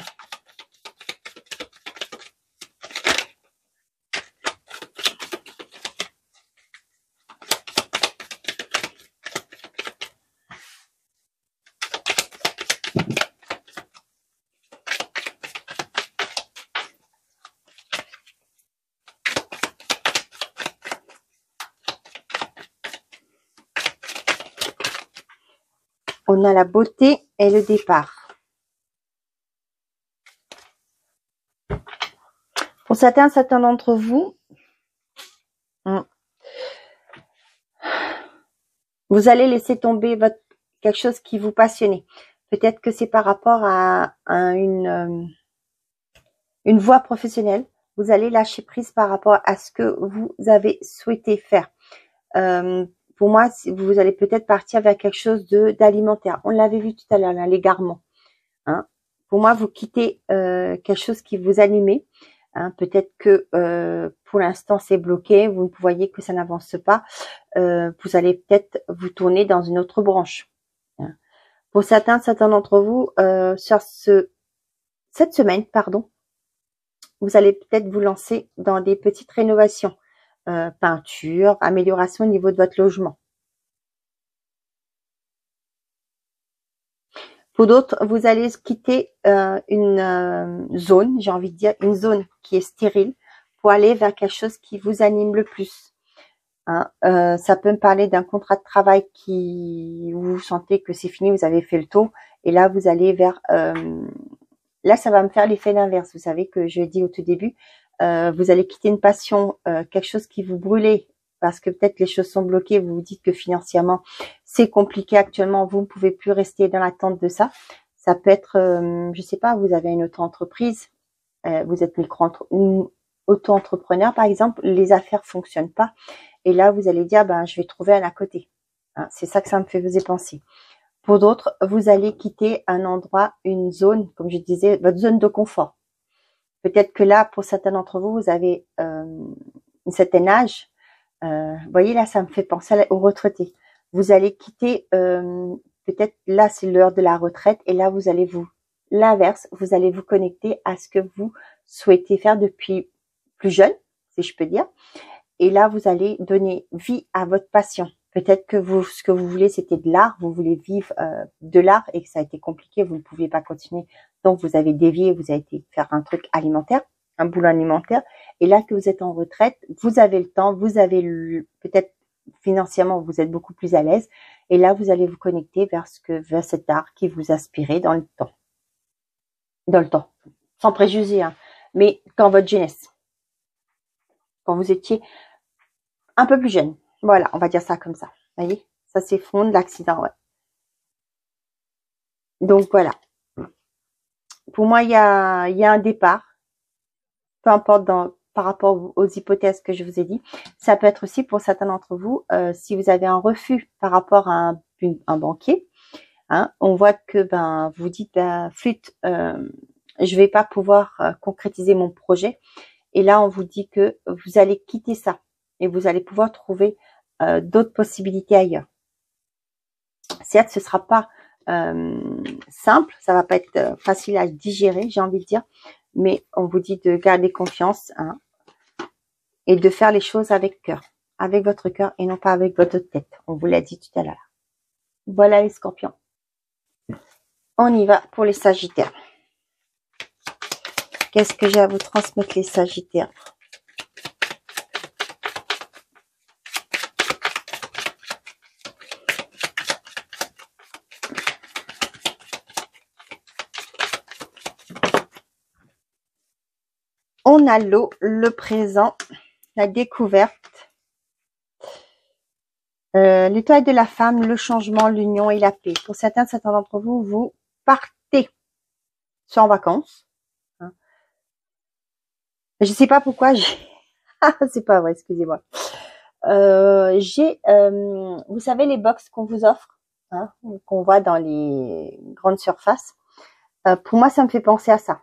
On a la beauté et le départ. Pour certains d'entre vous, vous allez laisser tomber quelque chose qui vous passionnait. Peut-être que c'est par rapport à une voie professionnelle. Vous allez lâcher prise par rapport à ce que vous avez souhaité faire. Pour moi, vous allez peut-être partir vers quelque chose d'alimentaire. On l'avait vu tout à l'heure, l'égarement. Hein. Pour moi, vous quittez quelque chose qui vous animait. Hein. Peut-être que pour l'instant, c'est bloqué. Vous voyez que ça n'avance pas. Vous allez peut-être vous tourner dans une autre branche. Hein. Pour certains d'entre vous, cette semaine, vous allez peut-être vous lancer dans des petites rénovations. Peinture, amélioration au niveau de votre logement. Pour d'autres, vous allez quitter une zone, j'ai envie de dire, une zone qui est stérile pour aller vers quelque chose qui vous anime le plus. Hein, ça peut me parler d'un contrat de travail où vous sentez que c'est fini, vous avez fait le tour, et là vous allez vers... là, ça va me faire l'effet inverse. Vous savez que je dis au tout début, vous allez quitter une passion, quelque chose qui vous brûlait, parce que peut-être les choses sont bloquées, vous vous dites que financièrement, c'est compliqué actuellement, vous ne pouvez plus rester dans l'attente de ça. Ça peut être, je sais pas, vous avez une auto-entreprise, vous êtes auto-entrepreneur par exemple, les affaires fonctionnent pas, et là vous allez dire, je vais trouver un à côté. Hein, c'est ça que ça me faisait penser. Pour d'autres, vous allez quitter un endroit, une zone, comme je disais, votre zone de confort. Peut-être que là, pour certains d'entre vous, vous avez un certain âge. Vous voyez, là, ça me fait penser aux retraités. Vous allez quitter, peut-être là, c'est l'heure de la retraite. Et là, vous allez l'inverse, vous allez vous connecter à ce que vous souhaitez faire depuis plus jeune, si je peux dire. Et là, vous allez donner vie à votre passion. Peut-être que ce que vous voulez, c'était de l'art. Vous voulez vivre de l'art et que ça a été compliqué. Vous ne pouviez pas continuer. Donc, vous avez dévié. Vous avez été faire un truc alimentaire, un boulot alimentaire. Et là que vous êtes en retraite, vous avez le temps. Vous avez peut-être financièrement, vous êtes beaucoup plus à l'aise. Et là, vous allez vous connecter vers cet art qui vous aspirait dans le temps. Dans le temps. Sans préjugés, hein. Mais dans votre jeunesse. Quand vous étiez un peu plus jeune. Voilà, on va dire ça comme ça. Vous voyez, ça s'effondre, l'accident, ouais. Donc voilà. Pour moi, il y a un départ. Peu importe par rapport aux hypothèses que je vous ai dit. Ça peut être aussi pour certains d'entre vous, si vous avez un refus par rapport à un banquier. Hein, on voit que vous dites flûte, je vais pas pouvoir concrétiser mon projet. Et là, on vous dit que vous allez quitter ça et vous allez pouvoir trouver d'autres possibilités ailleurs. Certes, ce sera pas simple, ça va pas être facile à digérer, j'ai envie de dire, mais on vous dit de garder confiance, hein, et de faire les choses avec cœur, avec votre cœur et non pas avec votre tête. On vous l'a dit tout à l'heure. Voilà les scorpions. On y va pour les sagittaires. Qu'est-ce que j'ai à vous transmettre, les sagittaires? On a l'eau, le présent, la découverte, L'étoile de la femme, le changement, l'union et la paix. Pour certains d'entre vous, vous partez soit en vacances. Hein. Je sais pas pourquoi j'ai... c'est pas vrai, excusez-moi. Vous savez les box qu'on vous offre, hein, qu'on voit dans les grandes surfaces. Pour moi, ça me fait penser à ça.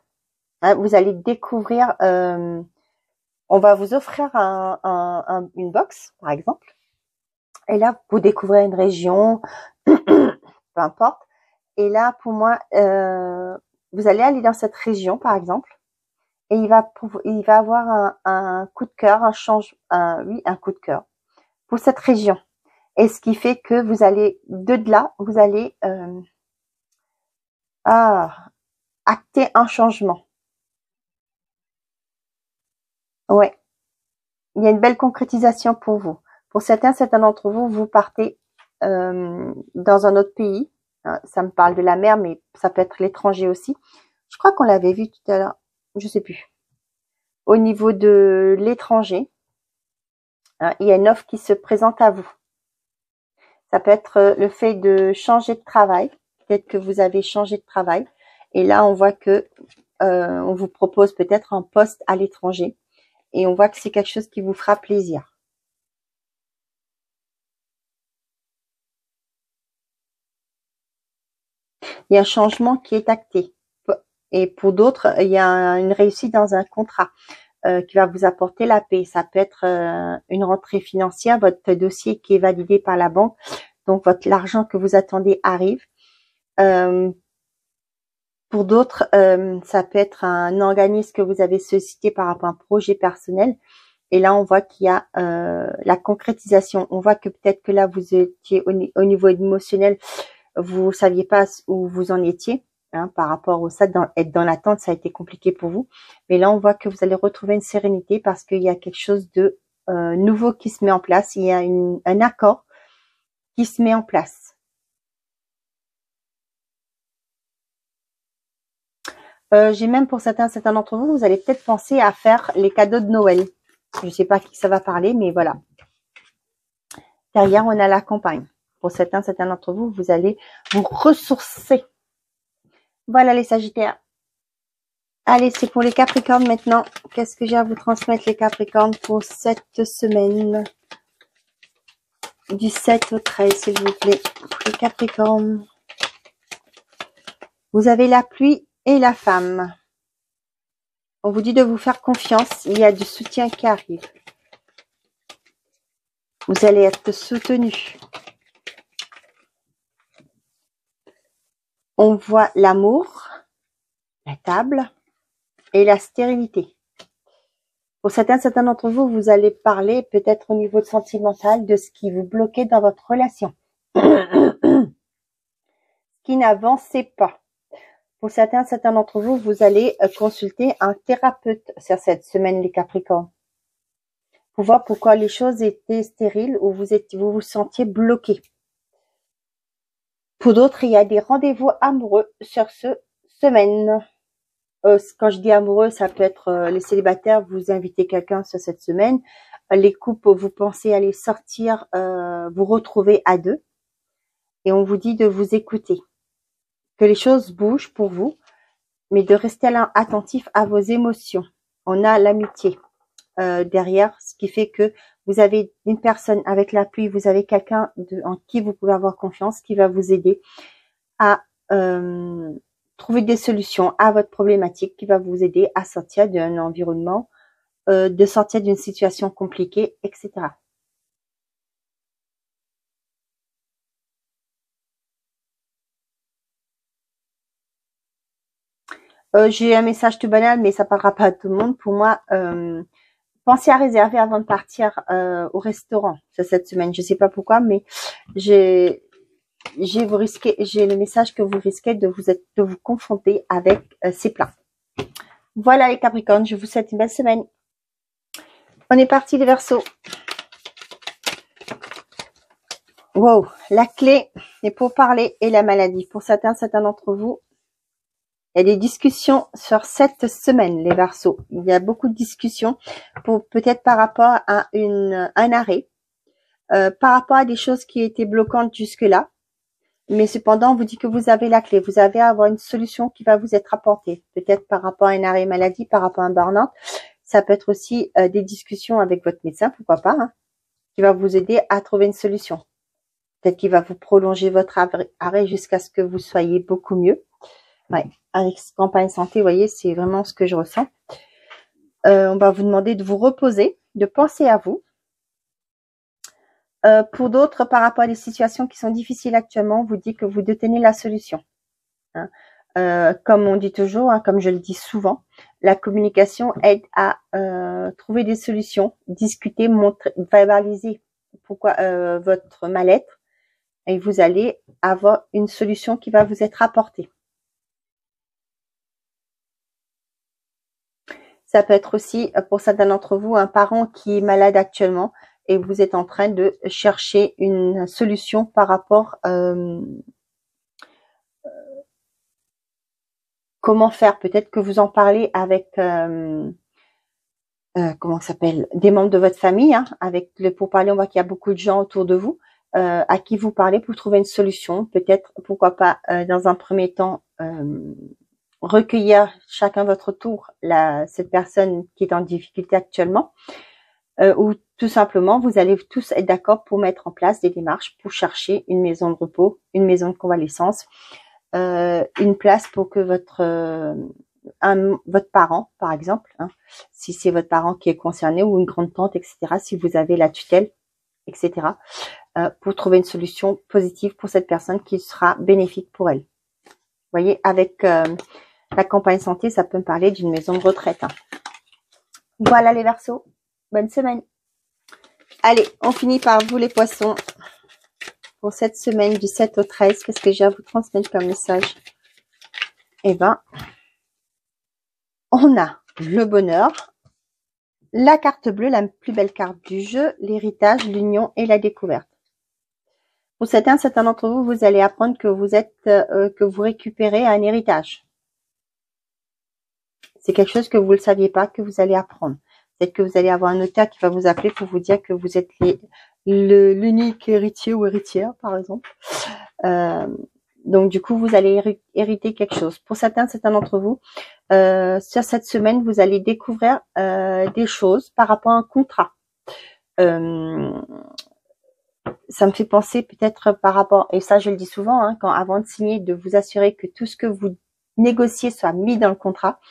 Hein, vous allez découvrir... on va vous offrir une box, par exemple. Et là, vous découvrez une région, peu importe. Et là, pour moi, vous allez aller dans cette région, par exemple, et il va avoir un coup de cœur, un coup de cœur pour cette région. Et ce qui fait que vous allez, de là, vous allez acter un changement. Ouais. Il y a une belle concrétisation pour vous. Pour certains d'entre vous, vous partez dans un autre pays. Ça me parle de la mer, mais ça peut être l'étranger aussi. Je crois qu'on l'avait vu tout à l'heure. Je sais plus. Au niveau de l'étranger, il y a une offre qui se présente à vous. Ça peut être le fait de changer de travail. Peut-être que vous avez changé de travail. Et là, on voit que on vous propose peut-être un poste à l'étranger. Et on voit que c'est quelque chose qui vous fera plaisir. Il y a un changement qui est acté. Et pour d'autres, il y a une réussite dans un contrat qui va vous apporter la paix. Ça peut être une rentrée financière, votre dossier qui est validé par la banque. Donc, l'argent que vous attendez arrive. Pour d'autres, ça peut être un organisme que vous avez sollicité par rapport à un projet personnel. Et là, on voit qu'il y a la concrétisation. On voit que peut-être que là, vous étiez au niveau émotionnel, vous saviez pas où vous en étiez. Hein, par rapport au fait être dans l'attente, ça a été compliqué pour vous. Mais là, on voit que vous allez retrouver une sérénité parce qu'il y a quelque chose de nouveau qui se met en place. Il y a un accord qui se met en place. J'ai même pour certains d'entre vous, vous allez peut-être penser à faire les cadeaux de Noël. Je ne sais pas à qui ça va parler, mais voilà. Derrière, on a la campagne. Pour certains d'entre vous, vous allez vous ressourcer. Voilà les Sagittaires. Allez, c'est pour les Capricornes maintenant. Qu'est-ce que j'ai à vous transmettre les Capricornes pour cette semaine du 7 au 13, s'il vous plaît. Pour les Capricornes. Vous avez la pluie et la femme. On vous dit de vous faire confiance. Il y a du soutien qui arrive. Vous allez être soutenu. On voit l'amour, la table et la stérilité. Pour certains d'entre vous, vous allez parler peut-être au niveau sentimental de ce qui vous bloquait dans votre relation. Ce qui n'avançait pas. Pour certains d'entre vous, vous allez consulter un thérapeute sur cette semaine, les Capricornes. Pour voir pourquoi les choses étaient stériles ou vous vous sentiez bloqué. Pour d'autres, il y a des rendez-vous amoureux sur cette semaine. Quand je dis amoureux, ça peut être les célibataires, vous invitez quelqu'un sur cette semaine. Les couples, vous pensez aller sortir, vous retrouver à deux. Et on vous dit de vous écouter. Que les choses bougent pour vous, mais de rester attentif à vos émotions. On a l'amitié derrière, ce qui fait que vous avez une personne avec l'appui, vous avez quelqu'un en qui vous pouvez avoir confiance, qui va vous aider à trouver des solutions à votre problématique, qui va vous aider à sortir d'un environnement, de sortir d'une situation compliquée, etc. J'ai un message tout banal, mais ça parlera pas à tout le monde. Pour moi, pensez à réserver avant de partir au restaurant cette semaine. Je sais pas pourquoi, mais j'ai le message que vous risquez de vous confronter avec ces plats. Voilà les Capricornes, je vous souhaite une belle semaine. On est parti les Verseaux. Wow, la clé est pour parler et la maladie. Pour certains d'entre vous, il y a des discussions sur cette semaine, les Verseaux. Il y a beaucoup de discussions pour peut-être par rapport à un arrêt. par rapport à des choses qui étaient bloquantes jusque-là. Mais cependant, on vous dit que vous avez la clé. Vous avez à avoir une solution qui va vous être apportée. Peut-être par rapport à un arrêt maladie, par rapport à un burn-out. Ça peut être aussi des discussions avec votre médecin, pourquoi pas, hein, qui va vous aider à trouver une solution. Peut-être qu'il va vous prolonger votre arrêt jusqu'à ce que vous soyez beaucoup mieux. Ouais, avec campagne santé, vous voyez, c'est vraiment ce que je ressens. On va vous demander de vous reposer, de penser à vous. Pour d'autres, par rapport à des situations qui sont difficiles actuellement, on vous dit que vous détenez la solution. Hein. Comme on dit toujours, hein, comme je le dis souvent, la communication aide à trouver des solutions, discuter, montrer, verbaliser pourquoi votre mal-être, et vous allez avoir une solution qui va vous être apportée. Ça peut être aussi, pour certains d'entre vous, un parent qui est malade actuellement et vous êtes en train de chercher une solution par rapport comment faire. Peut-être que vous en parlez avec comment ça s'appelle, des membres de votre famille, hein, avec le pourparler. On voit qu'il y a beaucoup de gens autour de vous à qui vous parlez pour trouver une solution. Peut-être, pourquoi pas, dans un premier temps, recueillir chacun votre tour cette personne qui est en difficulté actuellement, ou tout simplement vous allez tous être d'accord pour mettre en place des démarches pour chercher une maison de repos, une maison de convalescence, une place pour que votre parent, par exemple, hein, si c'est votre parent qui est concerné, ou une grande tante, etc., si vous avez la tutelle, etc., pour trouver une solution positive pour cette personne qui sera bénéfique pour elle. Vous voyez, avec la campagne santé, ça peut me parler d'une maison de retraite. Hein. Voilà les Verseaux. Bonne semaine. Allez, on finit par vous les Poissons. Pour cette semaine du 7 au 13, qu'est-ce que j'ai à vous transmettre comme message? Eh ben, on a le bonheur, la carte bleue, la plus belle carte du jeu, l'héritage, l'union et la découverte. Pour certains d'entre vous, vous allez apprendre que vous récupérez un héritage. C'est quelque chose que vous ne le saviez pas, que vous allez apprendre. Peut-être que vous allez avoir un notaire qui va vous appeler pour vous dire que vous êtes l'unique héritier ou héritière, par exemple. Donc, du coup, vous allez hériter quelque chose. Pour certains d'entre vous, sur cette semaine, vous allez découvrir des choses par rapport à un contrat. Ça me fait penser peut-être par rapport, et ça je le dis souvent, hein, avant de signer, de vous assurer que tout ce que vous négociez soit mis dans le contrat.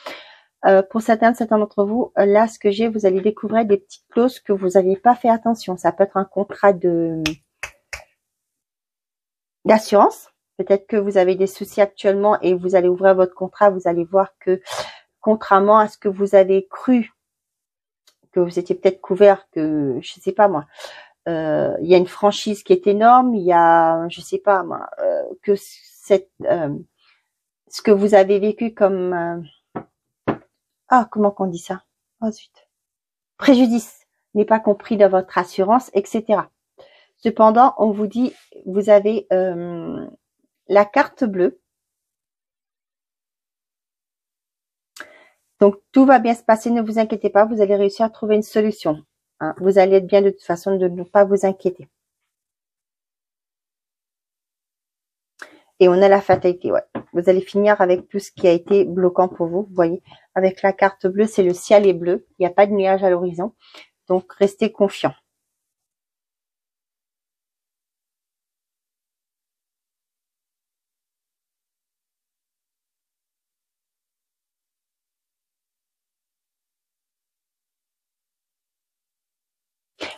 Pour certains d'entre vous, là ce que j'ai, vous allez découvrir des petites clauses que vous n'aviez pas fait attention. Ça peut être un contrat d'assurance. Peut-être que vous avez des soucis actuellement et vous allez ouvrir votre contrat, vous allez voir que contrairement à ce que vous avez cru, que vous étiez peut-être couvert, que je sais pas moi, il y a une franchise qui est énorme, il y a, je sais pas moi, que ce que vous avez vécu comme comment qu'on dit ça? Oh zut. Préjudice n'est pas compris dans votre assurance, etc. Cependant, on vous dit, vous avez la carte bleue. Donc, tout va bien se passer, ne vous inquiétez pas, vous allez réussir à trouver une solution. Hein. Vous allez être bien de toute façon, de ne pas vous inquiéter. Et on a la fatalité, ouais. Vous allez finir avec tout ce qui a été bloquant pour vous. Vous voyez, avec la carte bleue, c'est le ciel est bleu. Il n'y a pas de nuage à l'horizon. Donc, restez confiants.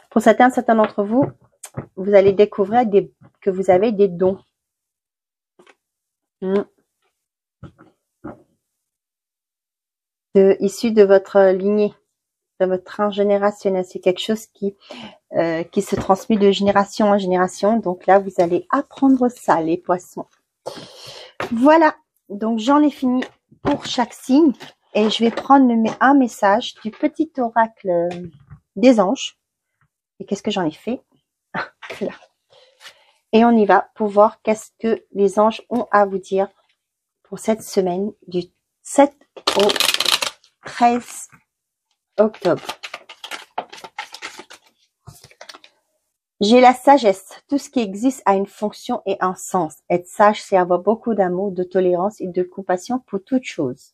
Pour certains d'entre vous, vous allez découvrir que vous avez des dons. Issus de votre lignée, de votre transgénérationnel. C'est quelque chose qui se transmet de génération en génération. Donc là, vous allez apprendre ça, les Poissons. Voilà. Donc, j'en ai fini pour chaque signe. Et je vais prendre un message du petit oracle des anges. Et qu'est-ce que j'en ai fait? Là. Et on y va pour voir qu'est-ce que les anges ont à vous dire pour cette semaine du 7 au 13 octobre. J'ai la sagesse. Tout ce qui existe a une fonction et un sens. Être sage, c'est avoir beaucoup d'amour, de tolérance et de compassion pour toute chose.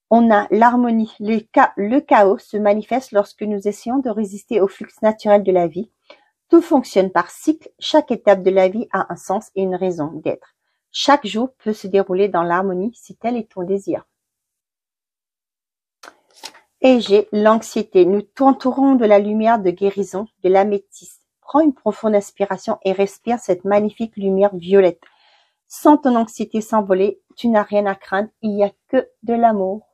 On a l'harmonie. Le chaos se manifeste lorsque nous essayons de résister au flux naturel de la vie. Tout fonctionne par cycle. Chaque étape de la vie a un sens et une raison d'être. Chaque jour peut se dérouler dans l'harmonie si tel est ton désir. Et j'ai l'anxiété. Nous t'entourons de la lumière de guérison, de l'améthyste. Prends une profonde inspiration et respire cette magnifique lumière violette. Sens ton anxiété s'envoler. Tu n'as rien à craindre. Il n'y a que de l'amour.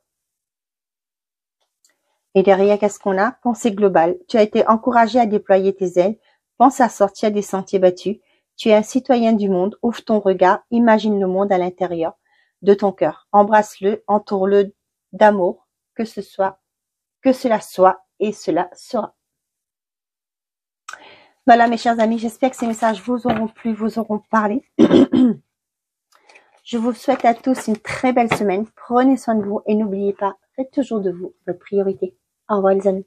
Et derrière, qu'est-ce qu'on a? Pensée globale. Tu as été encouragé à déployer tes ailes. Pense à sortir des sentiers battus. Tu es un citoyen du monde. Ouvre ton regard. Imagine le monde à l'intérieur de ton cœur. Embrasse-le. Entoure-le d'amour. Que cela soit et cela sera. Voilà mes chers amis, j'espère que ces messages vous auront plu, vous auront parlé. Je vous souhaite à tous une très belle semaine. Prenez soin de vous et n'oubliez pas, faites toujours de vous votre priorité. Au revoir les amis.